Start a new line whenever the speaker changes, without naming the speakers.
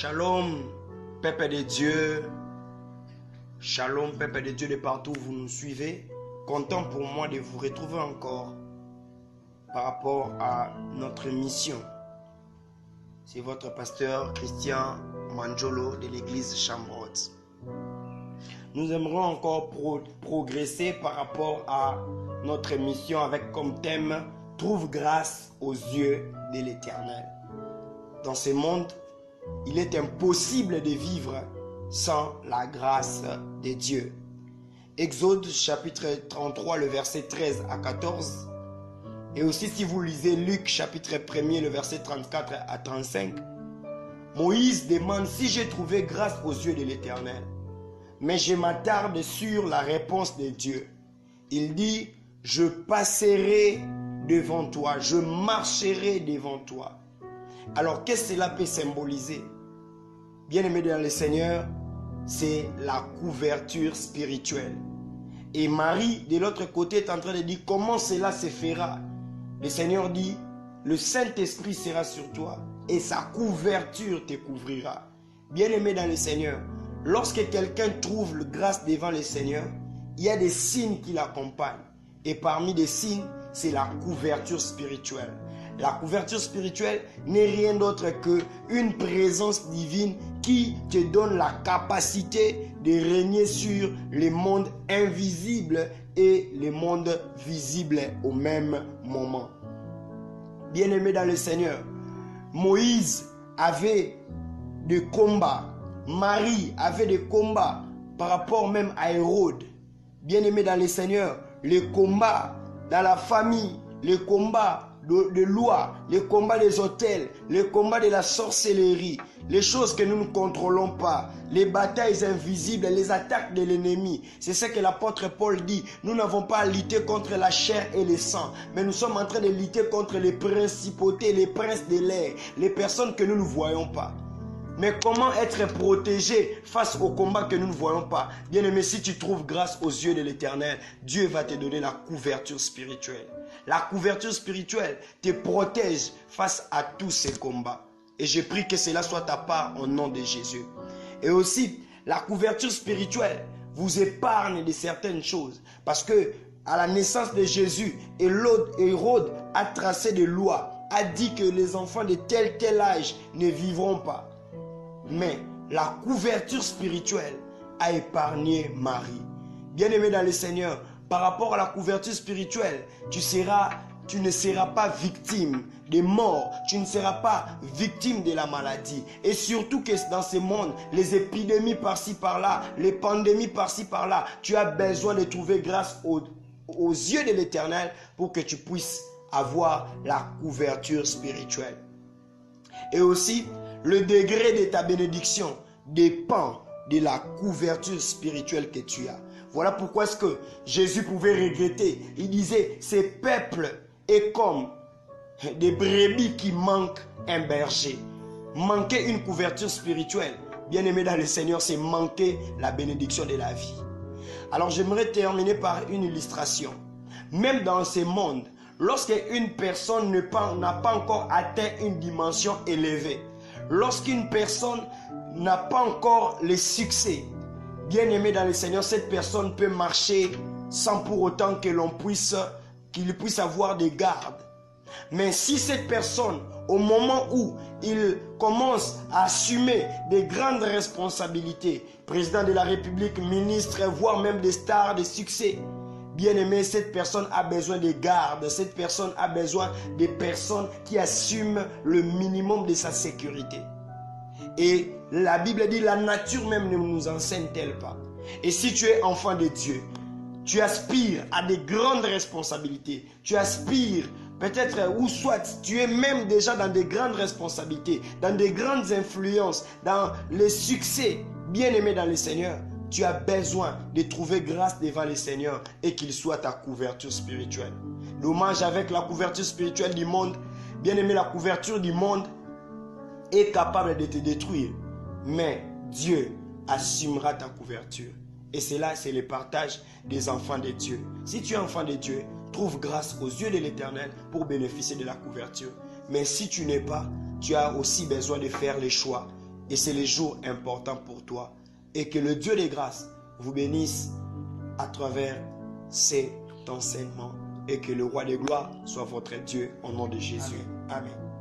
Shalom, peuple de Dieu. Shalom, peuple de Dieu de partout où vous nous suivez. Content pour moi de vous retrouver encore par rapport à notre mission. C'est votre pasteur Christian Manjolo de l'église Chambrot. Nous aimerons encore progresser par rapport à notre mission avec comme thème « Trouve grâce aux yeux de l'Éternel ». Dans ce monde, il est impossible de vivre sans la grâce de Dieu. Exode chapitre 33, le verset 13 à 14. Et aussi si vous lisez Luc chapitre 1er, le verset 34 à 35. Moïse demande si j'ai trouvé grâce aux yeux de l'Éternel. Mais je m'attarde sur la réponse de Dieu. Il dit, je passerai devant toi, je marcherai devant toi. Alors, qu'est-ce que cela peut symboliser? Bien-aimé dans le Seigneur, c'est la couverture spirituelle. Et Marie, de l'autre côté, est en train de dire comment cela se fera. Le Seigneur dit, le Saint-Esprit sera sur toi et sa couverture te couvrira. Bien-aimé dans le Seigneur, lorsque quelqu'un trouve la grâce devant le Seigneur, il y a des signes qui l'accompagnent. Et parmi les signes, c'est la couverture spirituelle. La couverture spirituelle n'est rien d'autre qu'une présence divine qui te donne la capacité de régner sur les mondes invisibles et les mondes visibles au même moment. Bien-aimé dans le Seigneur, Moïse avait des combats, Marie avait des combats par rapport même à Hérode. Bien-aimé dans le Seigneur, les combats dans la famille, les combats de loi, les combats des hôtels, les combats de la sorcellerie, les choses que nous ne contrôlons pas, les batailles invisibles, les attaques de l'ennemi. C'est ce que l'apôtre Paul dit. Nous n'avons pas à lutter contre la chair et le sang, mais nous sommes en train de lutter contre les principautés, les princes de l'air, les personnes que nous ne voyons pas. Mais comment être protégé face aux combats que nous ne voyons pas? Bien-aimé, si tu trouves grâce aux yeux de l'Éternel, Dieu va te donner la couverture spirituelle. La couverture spirituelle te protège face à tous ces combats. Et je prie que cela soit ta part au nom de Jésus. Et aussi, la couverture spirituelle vous épargne de certaines choses. Parce que à la naissance de Jésus, Hérode a tracé des lois, a dit que les enfants de tel âge ne vivront pas. Mais la couverture spirituelle a épargné Marie. Bien-aimé dans le Seigneur, par rapport à la couverture spirituelle, tu ne seras pas victime des morts, tu ne seras pas victime de la maladie. Et surtout que dans ce monde, les épidémies par-ci par-là, les pandémies par-ci par-là, tu as besoin de trouver grâce aux yeux de l'Éternel pour que tu puisses avoir la couverture spirituelle. Et aussi, le degré de ta bénédiction dépend de la couverture spirituelle que tu as. Voilà pourquoi est-ce que Jésus pouvait regretter. Il disait, ce peuple est comme des brebis qui manquent un berger. Manquer une couverture spirituelle, bien aimé dans le Seigneur, c'est manquer la bénédiction de la vie. Alors j'aimerais terminer par une illustration. Même dans ce monde, lorsque une personne n'a pas encore atteint une dimension élevée, lorsqu'une personne n'a pas encore le succès, bien aimé dans le Seigneur, cette personne peut marcher sans pour autant qu'il puisse avoir des gardes. Mais si cette personne, au moment où il commence à assumer des grandes responsabilités, président de la République, ministre, voire même des stars de succès, bien aimé, cette personne a besoin de gardes, cette personne a besoin de personnes qui assument le minimum de sa sécurité. Et la Bible dit, la nature même ne nous enseigne-t-elle pas? Et si tu es enfant de Dieu, tu aspires à des grandes responsabilités, tu aspires peut-être, ou soit tu es même déjà dans des grandes responsabilités, dans des grandes influences, dans les succès, bien aimé dans le Seigneur, tu as besoin de trouver grâce devant le Seigneur et qu'il soit ta couverture spirituelle. Dommage avec la couverture spirituelle du monde, bien aimé, la couverture du monde est capable de te détruire. Mais Dieu assumera ta couverture. Et cela, c'est le partage des enfants de Dieu. Si tu es enfant de Dieu, trouve grâce aux yeux de l'Éternel pour bénéficier de la couverture. Mais si tu n'es pas, tu as aussi besoin de faire les choix Et c'est les jours importants pour toi. Et que le Dieu des grâces vous bénisse à travers cet enseignement. Et que le roi des gloires soit votre Dieu au nom de Jésus. Amen.